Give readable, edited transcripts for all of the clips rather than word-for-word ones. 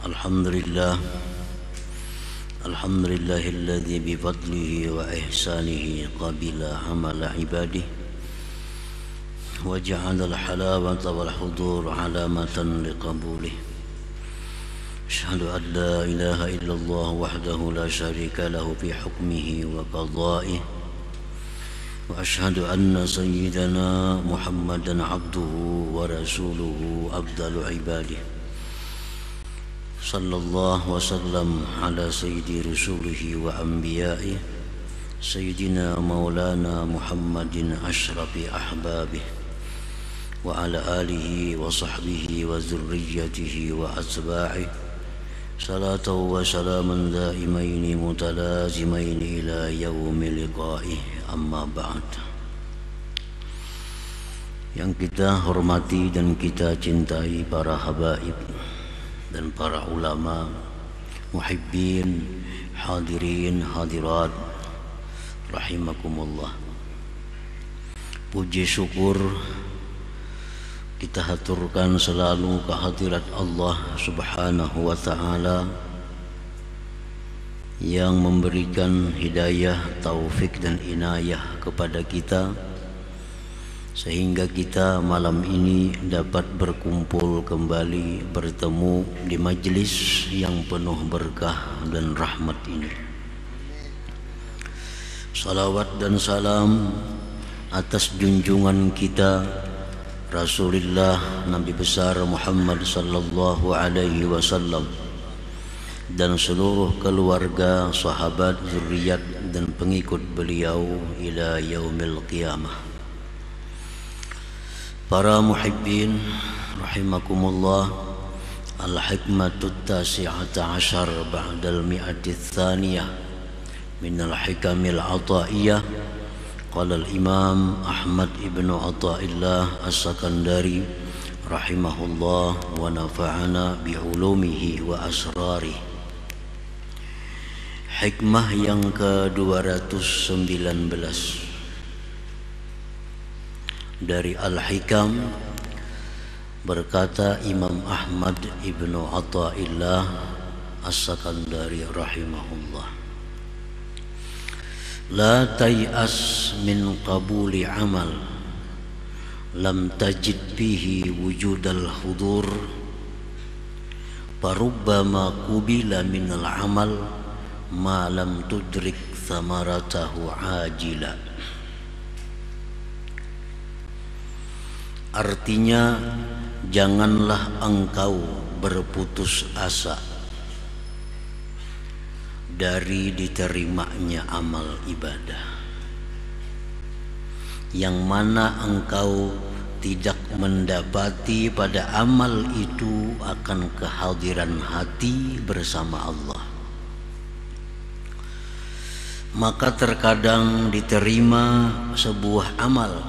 الحمد لله الحمد لله الذي بفضله وإحسانه قبل عمل عباده وجعل الحلاوة والحضور علامة لقبوله. أشهد أن لا إله إلا الله وحده لا شريك له في حكمه وقضائه، وأشهد أن سيدنا محمدا عبده ورسوله أفضل عباده، صلى الله وسلم على سيد رسوله وأنبيائه سيدنا مولانا محمد أشرف أحبابه، وعلى آله وصحبه وذريته وأتباعه صلاة وسلاما دائمين متلازمين إلى يوم لقائه. Amma ba'd. Yang kita hormati dan kita cintai para habaib dan para ulama, muhibbin, hadirin, hadirat, rahimakumullah. Puji syukur kita haturkan selalu kehadirat Allah Subhanahu wa ta'ala yang memberikan hidayah, taufik dan inayah kepada kita sehingga kita malam ini dapat berkumpul kembali, bertemu di majlis yang penuh berkah dan rahmat ini. Salawat dan salam atas junjungan kita Rasulullah Nabi besar Muhammad sallallahu alaihi wasallam dan seluruh keluarga, sahabat, zuriat dan pengikut beliau ila yaumil qiyamah. Para muhibbin rahimakumullah, al-hikmatut tasi'ata ashar ba'dal mi'ati tsaniyah minal hikamil ataiyah. Qala al-imam Ahmad ibn Athaillah as-Sakandari rahimahullah wa nafa'ana bi'ulumihi wa asrarihi. Hikmah yang ke-219 dari Al-Hikam, berkata Imam Ahmad ibnu Athaillah as-Sakandari rahimahullah, la tay'as min qabuli amal lam tajid bihi wujudal hudur, farubbama qubila minal amal ma lam tudrik thamaratahu ajila. Artinya, janganlah engkau berputus asa dari diterimanya amal ibadah yang mana engkau tidak mendapati pada amal itu akan kehadiran hati bersama Allah. Maka terkadang diterima sebuah amal,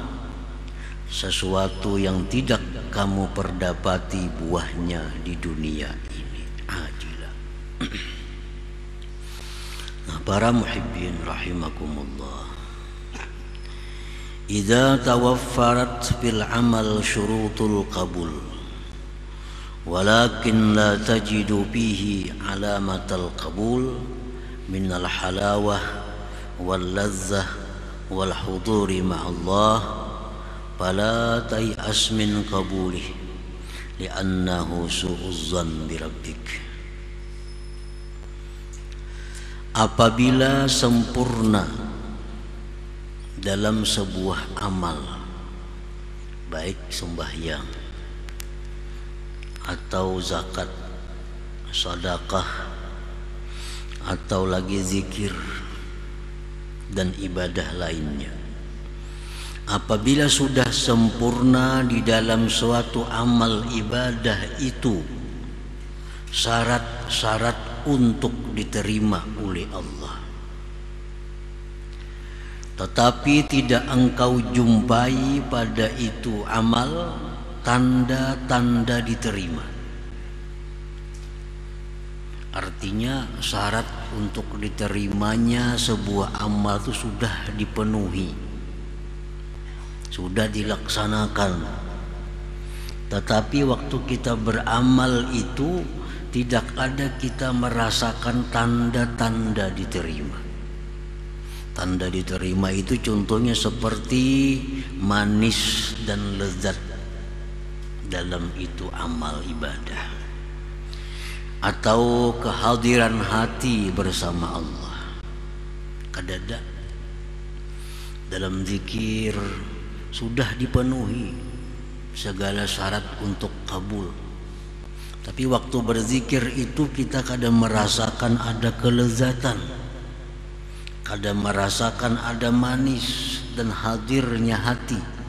sesuatu yang tidak kamu perdapati buahnya di dunia ini, ajilah. Nah, para muhibbin rahimakumullah, idza tawaffarat fil amal syurutul qabul walakin la tajidu fihi alamatal qabul minal halawah wal ladzah wal huduri ma'allah, fala tay'as min qabulih li'annahu su'uzzan birabbik. Apabila sempurna dalam sebuah amal, baik sembahyang atau zakat, sedekah atau lagi zikir dan ibadah lainnya, apabila sudah sempurna di dalam suatu amal ibadah itu syarat-syarat untuk diterima oleh Allah, tetapi tidak engkau jumpai pada itu amal tanda-tanda diterima. Artinya syarat untuk diterimanya sebuah amal itu sudah dipenuhi, sudah dilaksanakan, tetapi waktu kita beramal itu tidak ada kita merasakan tanda-tanda diterima. Tanda diterima itu contohnya seperti manis dan lezat dalam itu amal ibadah, atau kehadiran hati bersama Allah. Kadada dalam zikir sudah dipenuhi segala syarat untuk kabul, tapi waktu berzikir itu kita kadang merasakan ada kelezatan, kadang merasakan ada manis dan hadirnya hati.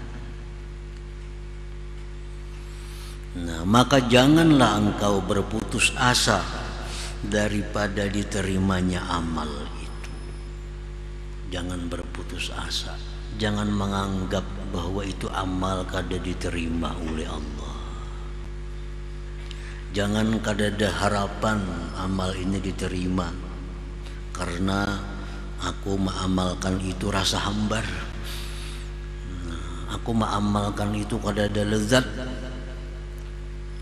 Nah, maka janganlah engkau berputus asa daripada diterimanya amal itu. Jangan berputus asa. Jangan menganggap bahwa itu amal kada diterima oleh Allah. Jangan kada ada harapan amal ini diterima karena aku mengamalkan itu rasa hambar. Aku mengamalkan itu kada ada lezat,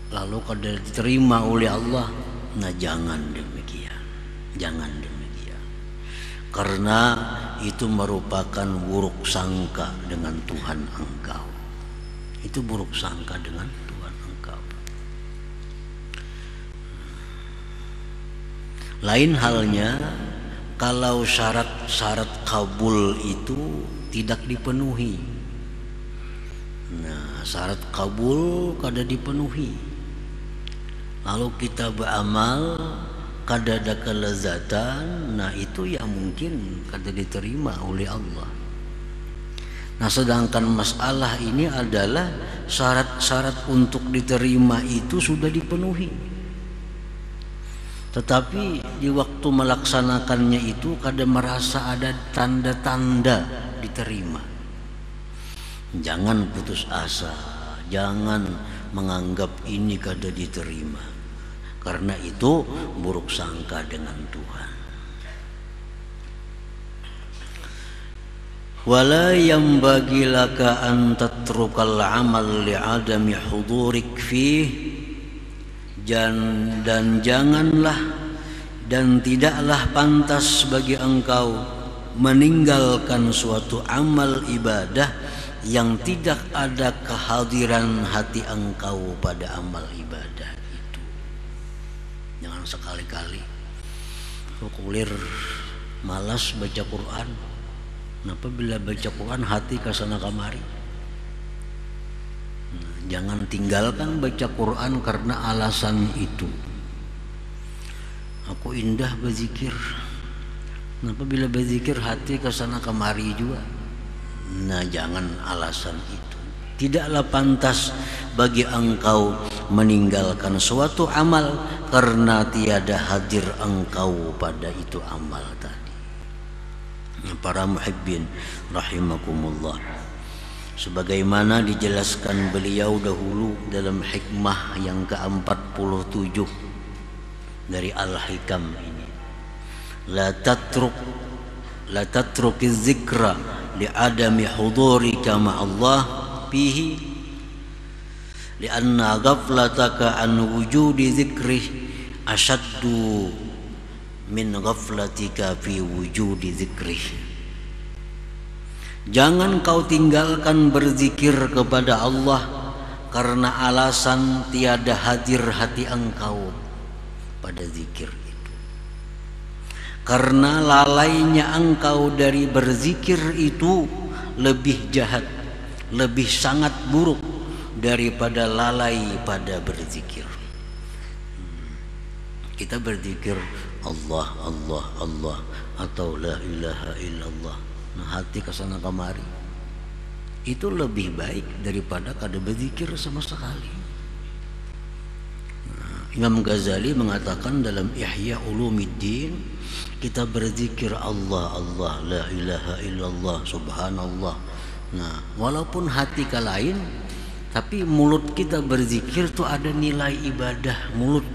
lalu kada diterima oleh Allah. Nah, jangan demikian. Jangan demikian. Karena itu merupakan buruk sangka dengan Tuhan engkau. Itu buruk sangka dengan Tuhan engkau. Lain halnya kalau syarat-syarat kabul itu tidak dipenuhi. Nah, syarat kabul kada dipenuhi, lalu kita beramal kada ada kelezatan, nah itu yang mungkin kada diterima oleh Allah. Nah, sedangkan masalah ini adalah syarat-syarat untuk diterima itu sudah dipenuhi, tetapi di waktu melaksanakannya itu kada merasa ada tanda-tanda diterima. Jangan putus asa, jangan menganggap ini kada diterima, karena itu buruk sangka dengan Tuhan. Wala yanbaghi laka an tatrukal amal li'adami hudurik fih, dan janganlah dan tidaklah pantas bagi engkau meninggalkan suatu amal ibadah yang tidak ada kehadiran hati engkau pada amal ibadah itu. Jangan sekali-kali kulir malas baca Quran. Kenapa bila baca Quran hati kasana kamari? Jangan tinggalkan baca Quran karena alasan itu. Aku indah berzikir. Kenapa bila berzikir hati kasana kamari juga? Nah, jangan alasan itu. Tidaklah pantas bagi engkau meninggalkan suatu amal karena tiada hadir engkau pada itu amal tadi. Para muhibbin rahimakumullah, sebagaimana dijelaskan beliau dahulu dalam hikmah yang ke-47 dari Al-Hikam ini, la tatrukiz zikra li'adami hudurika ma'allah fihi li'anna ghaflataka an wujudi zikrih ashaddu min ghaflatika fi wujudi zikrih. Jangan kau tinggalkan berzikir kepada Allah karena alasan tiada hadir hati engkau pada zikir. Karena lalainya engkau dari berzikir itu lebih jahat, lebih sangat buruk daripada lalai pada berzikir. Kita berzikir Allah, Allah, Allah, atau la ilaha illallah. Nah, hati kesana kemari itu lebih baik daripada kada berzikir sama sekali. Imam Ghazali mengatakan dalam Ihya Ulumuddin, kita berzikir Allah, Allah, la ilaha illallah, subhanallah. Nah, walaupun hati ke lain, tapi mulut kita berzikir tuh ada nilai ibadah mulut.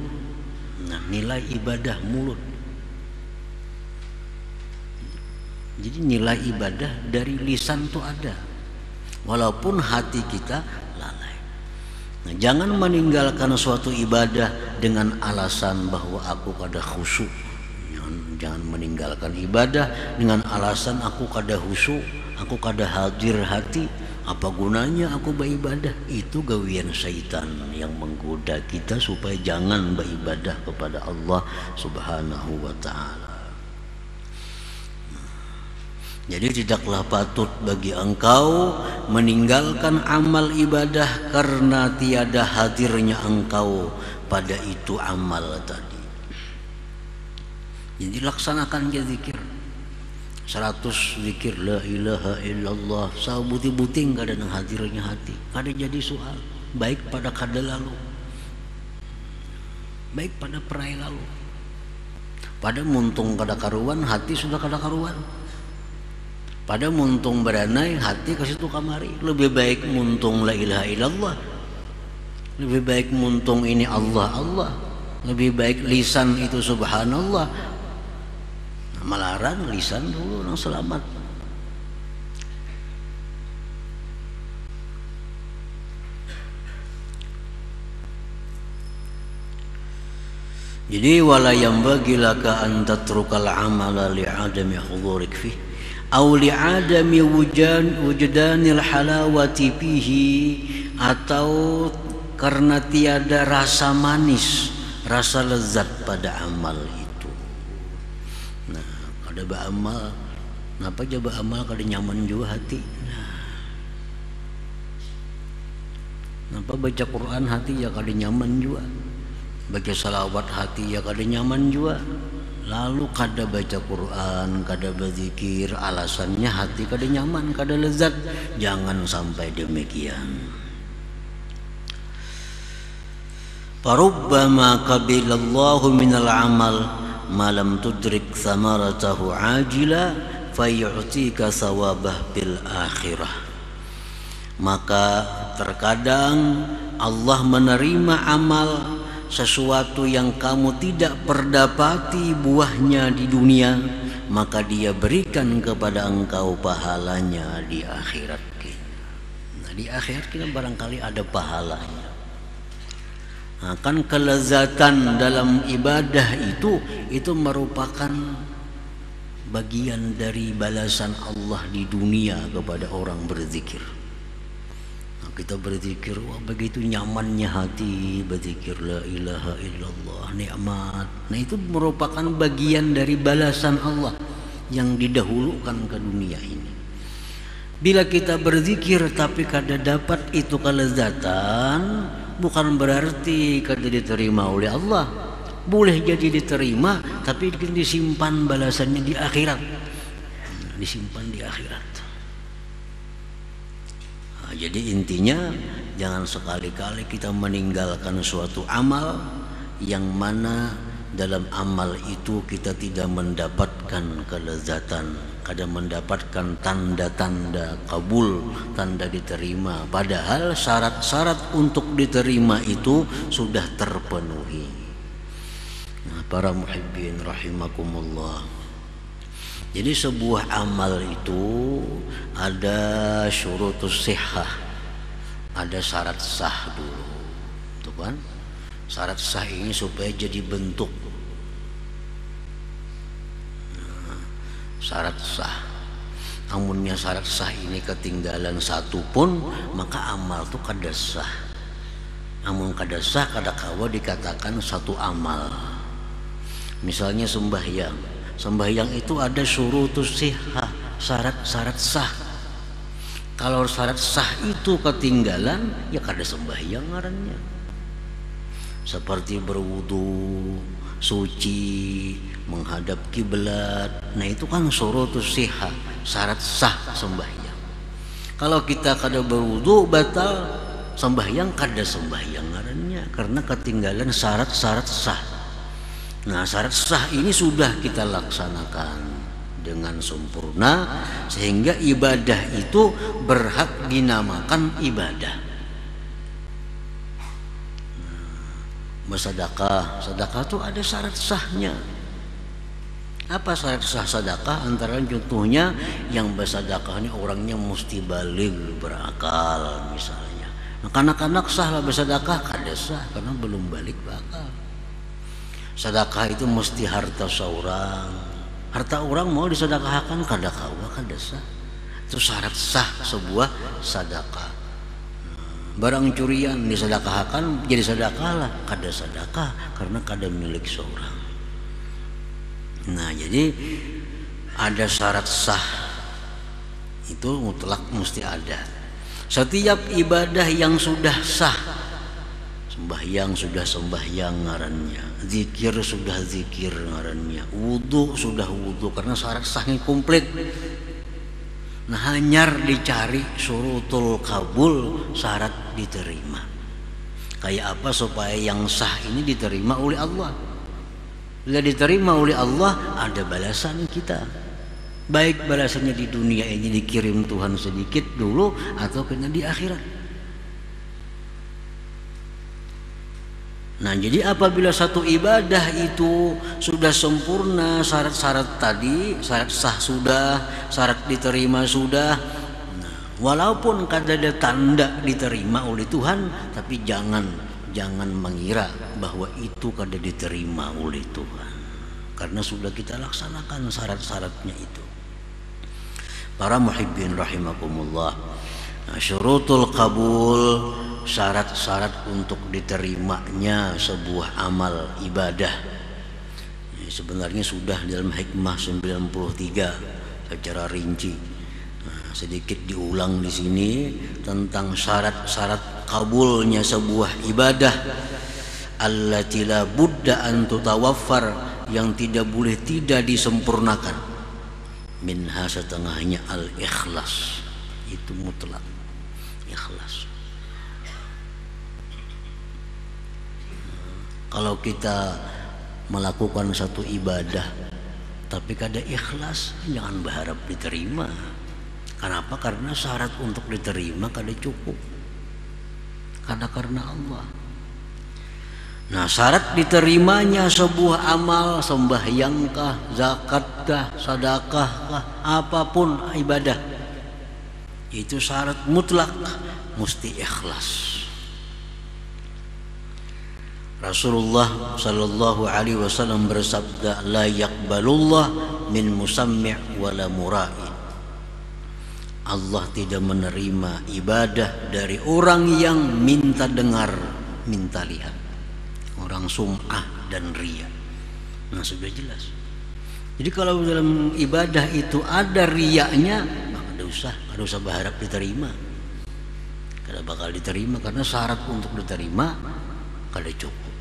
Nah, nilai ibadah mulut. Jadi nilai ibadah dari lisan tuh ada, walaupun hati kita lalai. Nah, jangan meninggalkan suatu ibadah dengan alasan bahwa aku kada khusyuk. Jangan meninggalkan ibadah dengan alasan aku kada khusyuk, aku kada hadir hati. Apa gunanya aku beribadah? Itu gawian syaitan yang menggoda kita supaya jangan beribadah kepada Allah Subhanahu wa ta'ala. Jadi tidaklah patut bagi engkau meninggalkan amal ibadah karena tiada hadirnya engkau pada itu amal tadi. Jadi laksanakan je zikir 100 zikir la ilaha illallah sabuti-buting kada nang hadirnya hati, kada jadi soal baik pada kada lalu, baik pada perai lalu, pada muntung kada karuan hati sudah kada karuan, pada muntung beranai hati ke situ kamari. Lebih baik muntung la ilaha illallah, lebih baik muntung ini Allah Allah, lebih baik lisan itu subhanallah. Melarang lisan dulu orang selamat. Jadi wala yanbaghi laka an tatrukal amala li'adami hudurik fih aw li'adami wujdanil halawati fihi, atau karena tiada rasa manis, rasa lezat pada amal itu. Kada beramal, kenapa aja beramal kada nyaman juga hati. Kenapa baca Quran hati ya kada nyaman juga, baca salawat hati ya kada nyaman juga. Lalu kada baca Quran, kada berzikir, alasannya hati kada nyaman, kada lezat. Jangan sampai demikian. Farubbama qabilallahu minal amal malam tudrik samaratahu ajila fayu'tika sawabah bil akhirah. Maka terkadang Allah menerima amal sesuatu yang kamu tidak perdapati buahnya di dunia, maka Dia berikan kepada engkau pahalanya di akhirat kita. Nah, di akhirat kita barangkali ada pahalanya. Nah, kan kelezatan dalam ibadah itu merupakan bagian dari balasan Allah di dunia kepada orang berzikir. Nah, kita berzikir, wah begitu nyamannya hati berzikir la ilaha illallah, nikmat. Nah, itu merupakan bagian dari balasan Allah yang didahulukan ke dunia ini. Bila kita berzikir tapi kada dapat itu kelezatan, bukan berarti kada diterima oleh Allah. Boleh jadi diterima, tapi disimpan balasannya di akhirat. Disimpan di akhirat. Nah, jadi intinya jangan sekali-kali kita meninggalkan suatu amal yang mana dalam amal itu kita tidak mendapatkan kelezatan, kada mendapatkan tanda-tanda kabul, tanda diterima, padahal syarat-syarat untuk diterima itu sudah terpenuhi. Nah, para muhibbin rahimakumullah, jadi sebuah amal itu ada syurutus sihah, ada syarat sah dulu, tuh kan? Syarat sah ini supaya jadi bentuk. Syarat sah, amunnya syarat sah ini ketinggalan satu pun, maka amal itu kada sah. Amun kada sah, kada kawa dikatakan satu amal. Misalnya sembahyang itu ada syurutus sihah, syarat-syarat sah. Kalau syarat sah itu ketinggalan, ya kada sembahyang ngarannya. Seperti berwudu, suci, menghadap kiblat. Nah, itu kan syurutus sihah, syarat sah sembahyang. Kalau kita kada berwudu, batal sembahyang, kada sembahyang ngarannya, karena ketinggalan syarat-syarat sah. Nah, syarat sah ini sudah kita laksanakan dengan sempurna sehingga ibadah itu berhak dinamakan ibadah. Bersedekah, sedekah itu ada syarat sahnya. Apa syarat sah sedekah? Antara contohnya yang bersedekah ini orangnya mesti baligh, berakal misalnya. Nah, kanak-kanak sah lah bersedekah, kada sah karena belum balik berakal. Sedekah itu mesti harta seorang. Harta orang mau disedekahkan kada kawa kada sah. Itu syarat sah sebuah sedekah. Barang curian disedekahkan jadi sedekah lah, kada sedekah karena kada milik seorang. Nah, jadi ada syarat sah itu mutlak mesti ada. Setiap ibadah yang sudah sah, sembahyang sudah sembahyang ngarannya, zikir sudah zikir ngarannya, wudu sudah wudu karena syarat sahnya komplit. Nah, hanyar dicari syurutul kabul, syarat diterima. Kayak apa supaya yang sah ini diterima oleh Allah? Bila diterima oleh Allah, ada balasan kita. Baik balasannya di dunia ini dikirim Tuhan sedikit dulu atau kena di akhirat. Nah, jadi apabila satu ibadah itu sudah sempurna, syarat-syarat tadi, syarat sah sudah, syarat diterima sudah. Nah, walaupun kada ada tanda diterima oleh Tuhan, tapi jangan mengira bahwa itu kada diterima oleh Tuhan, karena sudah kita laksanakan syarat-syaratnya itu. Para muhibbin rahimakumullah, nah, syurutul kabul, syarat-syarat untuk diterimanya sebuah amal ibadah, sebenarnya sudah dalam hikmah 93 secara rinci. Nah, sedikit diulang di sini tentang syarat-syarat kabulnya sebuah ibadah. Allati la budda an tutawaffar, yang tidak boleh tidak disempurnakan. Minha, setengahnya al-ikhlas, itu mutlak ikhlas. Kalau kita melakukan satu ibadah tapi kada ikhlas, jangan berharap diterima. Kenapa? Karena syarat untuk diterima kada cukup, karena Allah. Nah, syarat diterimanya sebuah amal, sembahyangkah, zakatkah, sedekahkah, apapun ibadah, itu syarat mutlak mesti ikhlas. Rasulullah sallallahu alaihi wasallam bersabda, la yaqbalullah min musammi' wala mura'i. Allah tidak menerima ibadah dari orang yang minta dengar, minta lihat, orang sum'ah dan riya. Nah, sudah jelas. Jadi kalau dalam ibadah itu ada riyanya, kada usah berharap diterima. Kada bakal diterima karena syarat untuk diterima kada cukup.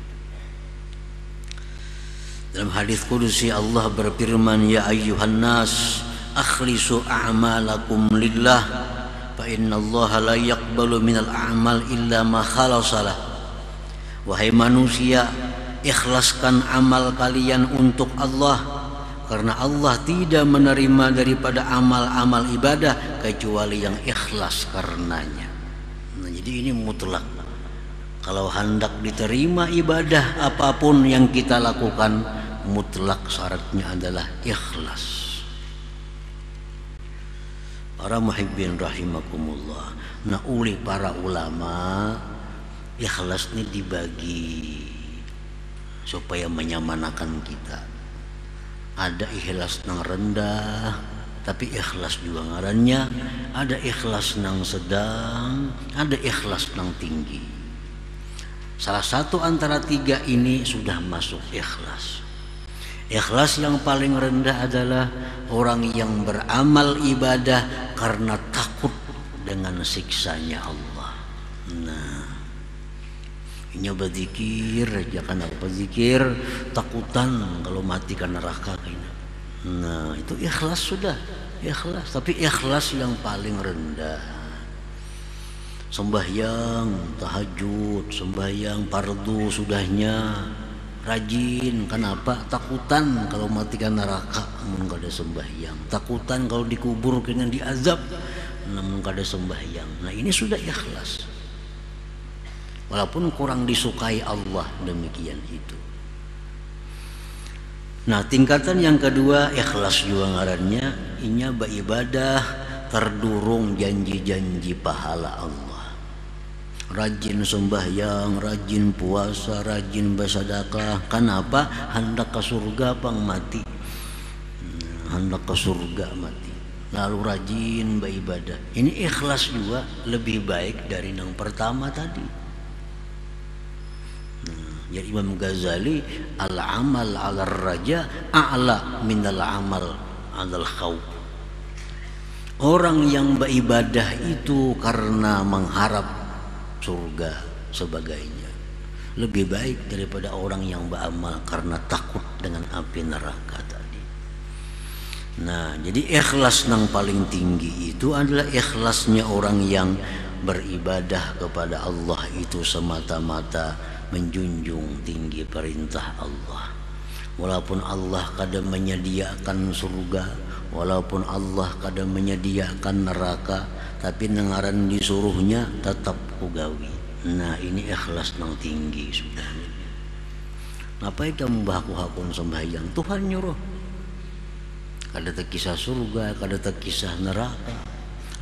Dalam hadis qudsi Allah berfirman, ya ayyuhan nas akhlisu a'malakum lillah fa innallaha la yaqbalu minal a'mal illa ma khalasalah. Wahai manusia, ikhlaskan amal kalian untuk Allah, karena Allah tidak menerima daripada amal-amal ibadah kecuali yang ikhlas karenanya. Nah, jadi ini mutlak. Kalau hendak diterima ibadah apapun yang kita lakukan, mutlak syaratnya adalah ikhlas. Para muhibbin rahimakumullah. Nah, oleh para ulama, ikhlas ini dibagi supaya menyamanakan kita. Ada ikhlas nang rendah tapi ikhlas juga ngarannya, ada ikhlas nang sedang, ada ikhlas nang tinggi. Salah satu antara tiga ini sudah masuk ikhlas. Ikhlas yang paling rendah adalah orang yang beramal ibadah karena takut dengan siksanya Allah. Nah, nyoba zikir, jangan apa zikir takutan kalau mati ke neraka kayaknya. Nah, itu ikhlas sudah, ikhlas. Tapi ikhlas yang paling rendah. Sembahyang tahajud, sembahyang fardu sudahnya rajin. Kenapa? Takutan kalau mati ke neraka namun kada sembahyang, takutan kalau dikubur kena diazab namun kada sembahyang. Nah, ini sudah ikhlas. Walaupun kurang disukai Allah, demikian itu. Nah, tingkatan yang kedua ikhlas juga ngarannya, inya beribadah terdurung janji-janji pahala Allah. rajin sembahyang, rajin puasa, rajin bersedekah. Kenapa? Hendak ke surga pang mati. Hendak ke surga mati. Lalu rajin beribadah. Ini ikhlas juga lebih baik dari yang pertama tadi. Jadi Imam Ghazali, al-amal 'ala raja a'la minal amal 'alal khauf. Orang yang beribadah itu karena mengharap surga sebagainya lebih baik daripada orang yang beramal karena takut dengan api neraka tadi. Nah, jadi ikhlas yang paling tinggi itu adalah ikhlasnya orang yang beribadah kepada Allah itu semata-mata menjunjung tinggi perintah Allah. Walaupun Allah kadang menyediakan surga, walaupun Allah kadang menyediakan neraka, tapi nengaran disuruhnya tetap kugawi. Nah, ini ikhlas yang tinggi sudah. Ngapain kamu baku-hakun sembahyang? Tuhan nyuruh. Kada terkisah surga, kada terkisah neraka.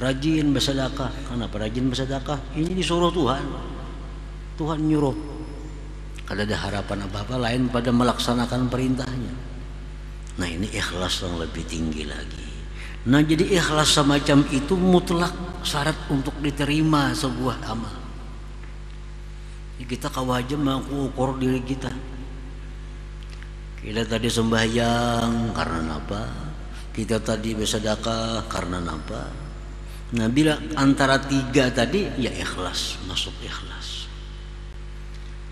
Rajin bersedekah. Kenapa rajin bersedekah? Ini disuruh Tuhan. Tuhan nyuruh. Kada ada harapan apa-apa lain pada melaksanakan perintahnya. Nah, ini ikhlas yang lebih tinggi lagi. Nah, jadi ikhlas semacam itu mutlak syarat untuk diterima sebuah amal. Kita kawaja mengukur diri kita. Kita tadi sembahyang karena apa? Kita tadi bersedekah karena apa? Nah, bila antara tiga tadi ya ikhlas, masuk ikhlas.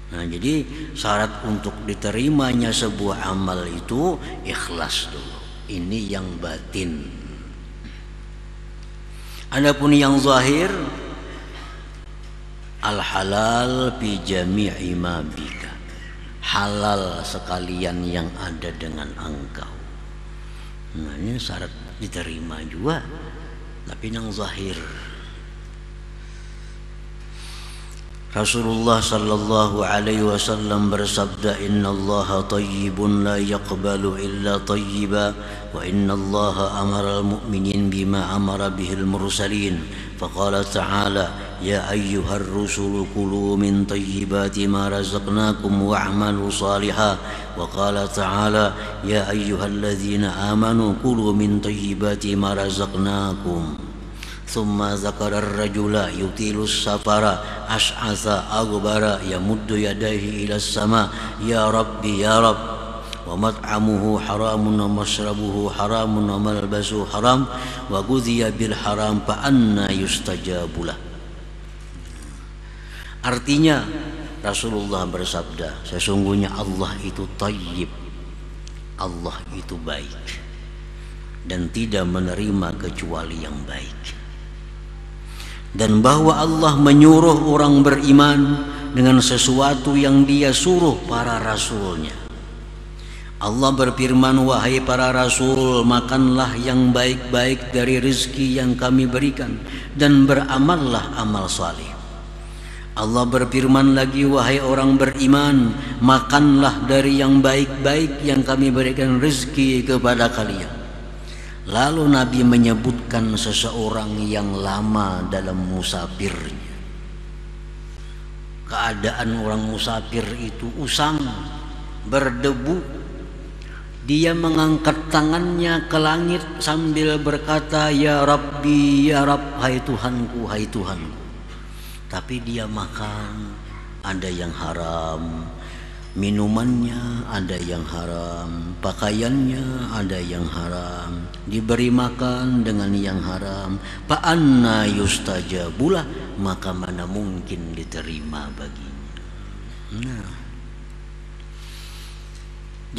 Nah, jadi syarat untuk diterimanya sebuah amal itu ikhlas dulu. Ini yang batin. Adapun yang zahir, al halal bi jami'i ma bika. Halal sekalian yang ada dengan engkau. Nah, ini syarat diterima juga. Tapi yang zahir. Rasulullah sallallahu alaihi wasallam bersabda, innallaha tayyibun la yaqbalu illa tayyiba wa innallaha amara al-mu'minin bima amara bihil mursalin. Faqala ta'ala ya ayyuhar rusulu kulu min tayyibati ma razaqnakum wa'malu salihan. Wa qala ta'ala ya ayyuhalladzina amanu kulu min tayyibati ma razaqnakum. ثم ذكر الرجل يطيل السفر أشعث أغبر يمد يديه إلى السماء يا ربي يا رب ومطعمه حرام ومشربه حرام وملبسه حرام وغذي بالحرام فأنى يستجاب له. Artinya Rasulullah bersabda, sesungguhnya Allah itu thayyib, Allah itu baik dan tidak menerima kecuali yang baik. Dan bahwa Allah menyuruh orang beriman dengan sesuatu yang dia suruh para rasulnya. Allah berfirman, wahai para rasul, makanlah yang baik-baik dari rezeki yang kami berikan dan beramallah amal saleh. Allah berfirman lagi, wahai orang beriman, makanlah dari yang baik-baik yang kami berikan rezeki kepada kalian. Lalu Nabi menyebutkan seseorang yang lama dalam musafirnya. Keadaan orang musafir itu usang, berdebu. Dia mengangkat tangannya ke langit sambil berkata, ya Rabbi, ya Rabb, hai Tuhanku, hai Tuhanku. Tapi dia makan, ada yang haram. Minumannya ada yang haram, pakaiannya ada yang haram, diberi makan dengan yang haram. Fa'anna yustajabulah, maka mana mungkin diterima baginya. Nah,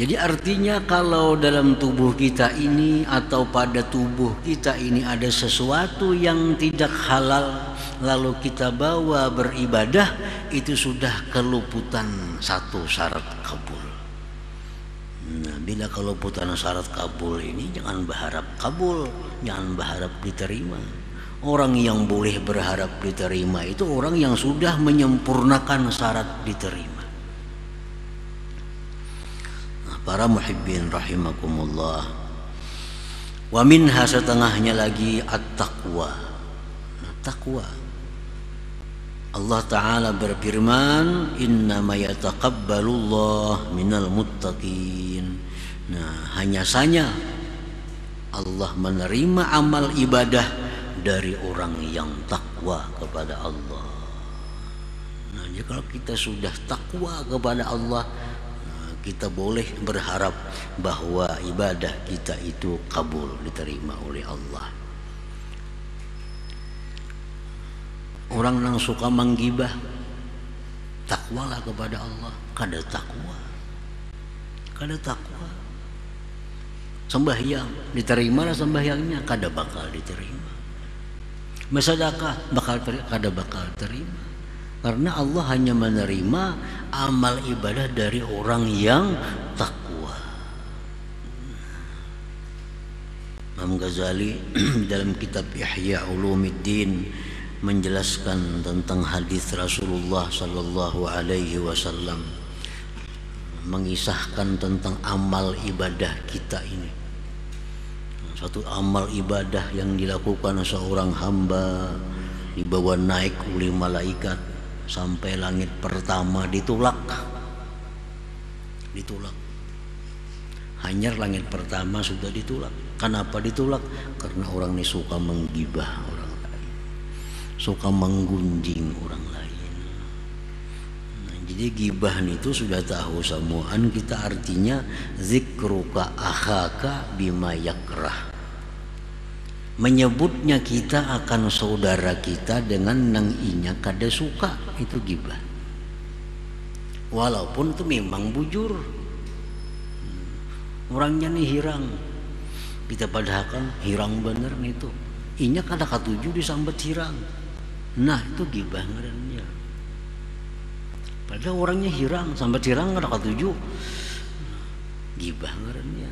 jadi artinya kalau dalam tubuh kita ini atau pada tubuh kita ini ada sesuatu yang tidak halal, lalu kita bawa beribadah, itu sudah keluputan satu syarat kabul. Nah, bila keluputan syarat kabul ini, jangan berharap kabul, jangan berharap diterima. Orang yang boleh berharap diterima itu orang yang sudah menyempurnakan syarat diterima. Nah, para muhibbin rahimakumullah, wa minha, setengahnya lagi at-taqwa. Nah, taqwa Allah Ta'ala berfirman, innama yataqabbalullah minal muttaqin. Nah, hanya saja Allah menerima amal ibadah dari orang yang takwa kepada Allah. Nah, jadi kalau kita sudah takwa kepada Allah, kita boleh berharap bahwa ibadah kita itu kabul, diterima oleh Allah. Orang yang suka menggibah, takwalah kepada Allah. Kada takwa, sembahyang diterima lah sembahyangnya, kada bakal diterima. Bersedekah kada bakal terima, karena Allah hanya menerima amal ibadah dari orang yang takwa. Imam Ghazali dalam kitab Ihya Ulumuddin menjelaskan tentang hadis Rasulullah sallallahu alaihi wasallam, mengisahkan tentang amal ibadah kita ini. Satu amal ibadah yang dilakukan seorang hamba dibawa naik oleh malaikat sampai langit pertama, ditolak. Hanya langit pertama sudah ditolak. Kenapa ditolak? Karena orang ini suka menggibah orang lain, suka menggunjing orang lain. Nah, jadi gibah itu sudah tahu semuaan kita, artinya zikruka akhaka bima yakrah, menyebutnya kita akan saudara kita dengan nang inya kada suka, itu gibah. Walaupun itu memang bujur, orangnya nih hirang, kita padahal kan hirang bener nih tuh, inya kada katuju disambet hirang. Nah itu gibah ngarannya. Padahal orangnya hirang, sambat hirang kada katuju, gibah ngarannya.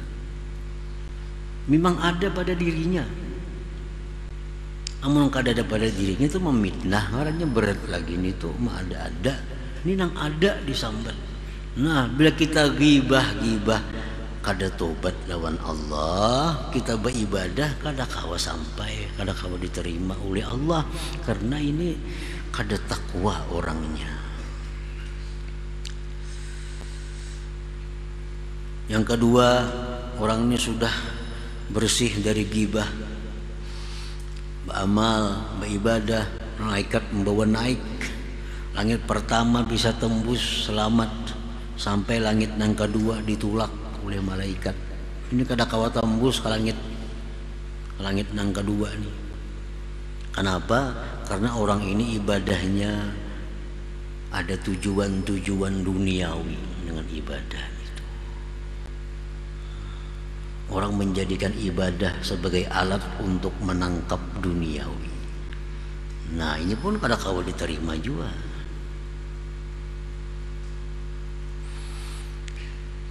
Memang ada pada dirinya, amun kada ada pada dirinya itu memitnah ngarannya. Berat lagi nih tuh mah ada ini nang ada disambat. Nah bila kita gibah kada tobat lawan Allah, kita beribadah kada kawa sampai, kada kawa diterima oleh Allah, karena ini kada takwa orangnya. Yang kedua, orang ini sudah bersih dari gibah, beramal, beribadah, malaikat membawa naik. Langit pertama bisa tembus selamat, sampai langit yang kedua ditolak oleh malaikat. Ini kada kawa tembus ke langit yang kedua nih. Kenapa? Karena orang ini ibadahnya ada tujuan duniawi dengan ibadah itu. Orang menjadikan ibadah sebagai alat untuk menangkap duniawi. Nah ini pun kada kawa diterima juga.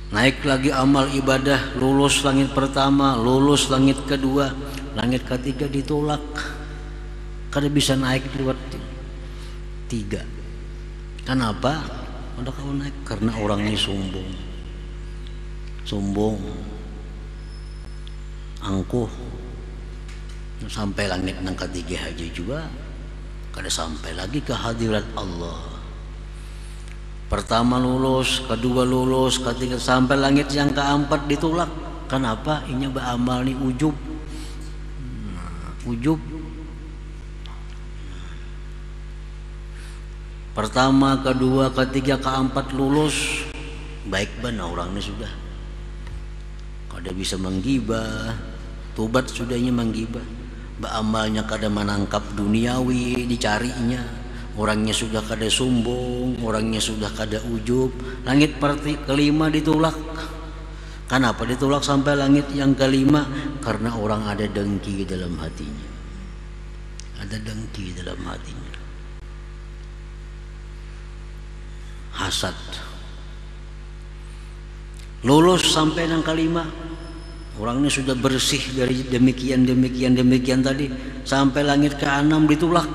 Naik lagi amal ibadah, lulus langit pertama, lulus langit kedua, langit ketiga ditolak. Kada bisa naik lewat tiga. Kenapa? Kada kawa naik karena orang ini sombong, angkuh. Sampai langit yang ketiga aja juga kada sampai lagi ke hadirat Allah. Pertama lulus, kedua lulus, ketiga sampai langit yang keempat ditolak. Kenapa? Inya beramal ni ujub. Pertama, kedua, ketiga, keempat lulus, baik benar orang ini sudah. Kada bisa menggibah, tobat sudahnya menggibah. Beramalnya kada menangkap duniawi dicarinya. Orangnya sudah kada sombong, orangnya sudah kada ujub. Langit kelima ditolak. Kenapa ditolak sampai langit yang kelima? Karena orang ada dengki dalam hatinya. Ada dengki dalam hatinya. Hasad. Lulus sampai yang kelima. Orang ini sudah bersih dari demikian tadi. Sampai langit ke-6 ditolak.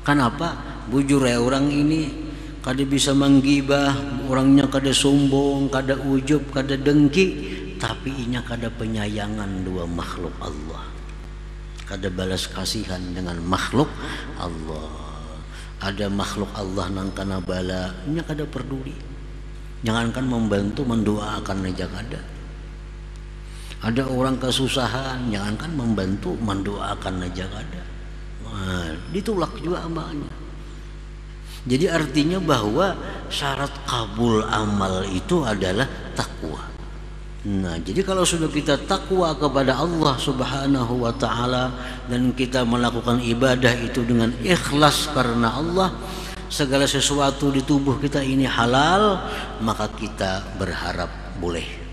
Kenapa? Bujur ya orang ini kada bisa menggibah, orangnya kada sombong, kada ujub, kada dengki, tapi inya kada penyayangan dua makhluk Allah, kada balas kasihan dengan makhluk Allah. ada makhluk Allah nang kana bala nya kada peduli, jangankan membantu mendoakan aja kada. Ada orang kesusahan, jangankan membantu mendoakan aja kada. Nah, ditolak juga amalnya. Jadi artinya bahwa syarat kabul amal itu adalah takwa. Nah, jadi kalau sudah kita takwa kepada Allah Subhanahu wa taala dan kita melakukan ibadah itu dengan ikhlas karena Allah, segala sesuatu di tubuh kita ini halal, maka kita berharap boleh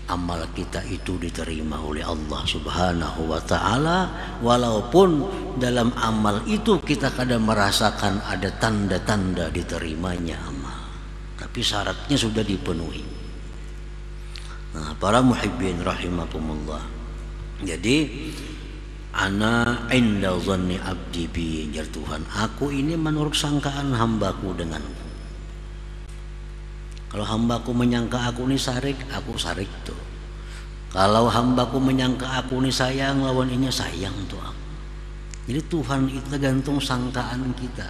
amal kita itu diterima oleh Allah Subhanahu wa taala, walaupun dalam amal itu kita kadang merasakan ada tanda-tanda diterimanya amal, tapi syaratnya sudah dipenuhi. Nah, para muhibbin rahimakumullah. Jadi ana inda dhanni abdi bi, jar Tuhan, aku ini menurut sangkaan hambaku denganku. Kalau hambaku menyangka aku ini sarik, aku sarik tuh. Kalau hambaku menyangka aku ini sayang, lawan ini sayang tuh aku. Jadi Tuhan itu tergantung sangkaan kita,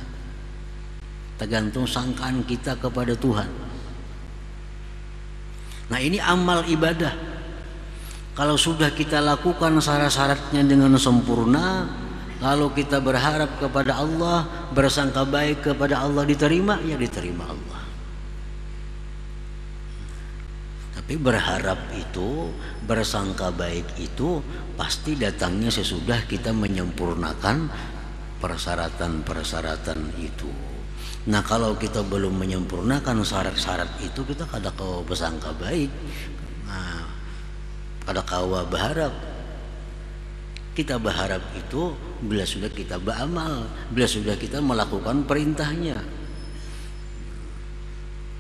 tergantung sangkaan kita kepada Tuhan. Nah, ini amal ibadah. Kalau sudah kita lakukan syarat-syaratnya dengan sempurna, lalu kita berharap kepada Allah, bersangka baik kepada Allah, diterima, ya diterima Allah. Tapi berharap itu, bersangka baik itu pasti datangnya sesudah kita menyempurnakan persyaratan-persyaratan itu. Nah, kalau kita belum menyempurnakan syarat-syarat itu, kita kada kawa bersangka baik, nah, kada kawa berharap. Kita berharap itu bila sudah kita beramal, bila sudah kita melakukan perintahnya.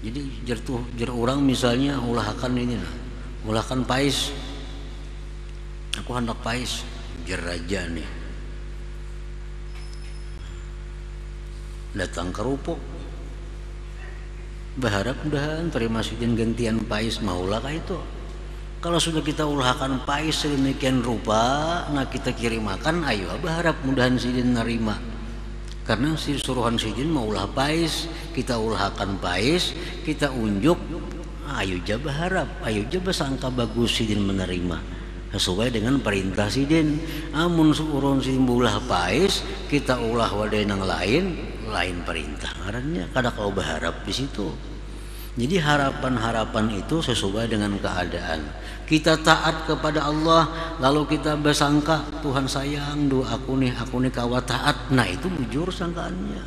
Jadi jar orang misalnya ulahkan ini, ulahkan pais, aku hendak pais, jar raja nih datang ke rupo, berharap mudahan terima sidin gantian pais, maulah kah itu. Kalau sudah kita ulahkan pais sedemikian rupa, nah kita kirimakan, ayo berharap mudahan sidin nerima. Karena si suruhan sidin mau ulah pais, kita ulahkan pais, kita unjuk, ayo ja berharap, ayo ja bersangka bagus sidin menerima sesuai dengan perintah sidin. Amun suruhan sidin ulah pais, kita ulah wadah yang lain perintah, ngarannya kada kau berharap di situ. Jadi harapan-harapan itu sesuai dengan keadaan. Kita taat kepada Allah, lalu kita bersangka Tuhan sayang, aku nih kawa taat. Nah, itu jujur sangkaannya.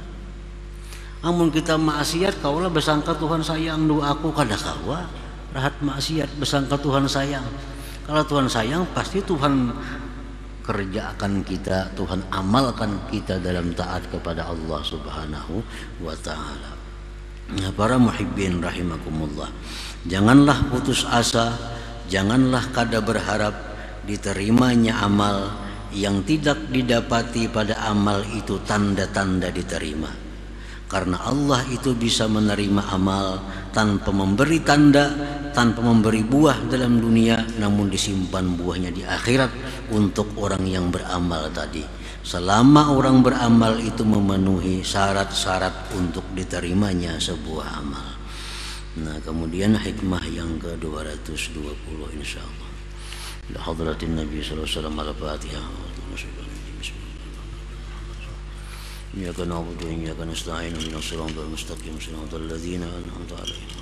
Amun kita maksiat, kaulah bersangka Tuhan sayang, aku kada kawa rahat maksiat bersangka Tuhan sayang. Kalau Tuhan sayang, pasti Tuhan kerjakan kita, Tuhan amalkan kita dalam taat kepada Allah Subhanahu wa ta'ala. Nah, para muhibbin rahimakumullah, janganlah putus asa, janganlah kada berharap diterimanya amal yang tidak didapati pada amal itu tanda-tanda diterima. Karena Allah itu bisa menerima amal tanpa memberi tanda, tanpa memberi buah dalam dunia, namun disimpan buahnya di akhirat untuk orang yang beramal tadi. Selama orang beramal itu memenuhi syarat-syarat untuk diterimanya sebuah amal. Nah, kemudian hikmah yang ke-220 insyaallah. La hadratin Nabi sallallahu alaihi wasallam al-Fatihah. Iyyaka na'budu wa iyyaka nasta'in ihdinas siratal mustaqim siratal ladzina an'amta 'alaihim.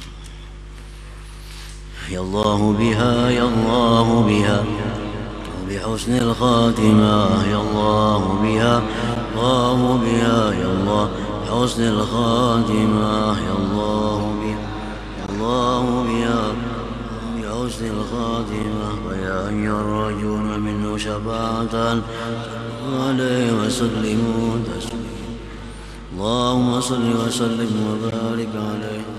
Ya Allah biha ya Allah biha بحسن الخاتمة يا الله بها الله بها يا الله بحسن الخاتمة يا الله بها الله بها بحسن الخاتمة ويا أيها الرجل منه شفاعة عليه وسلموا تسليما اللهم صل وسلم وبارك عليه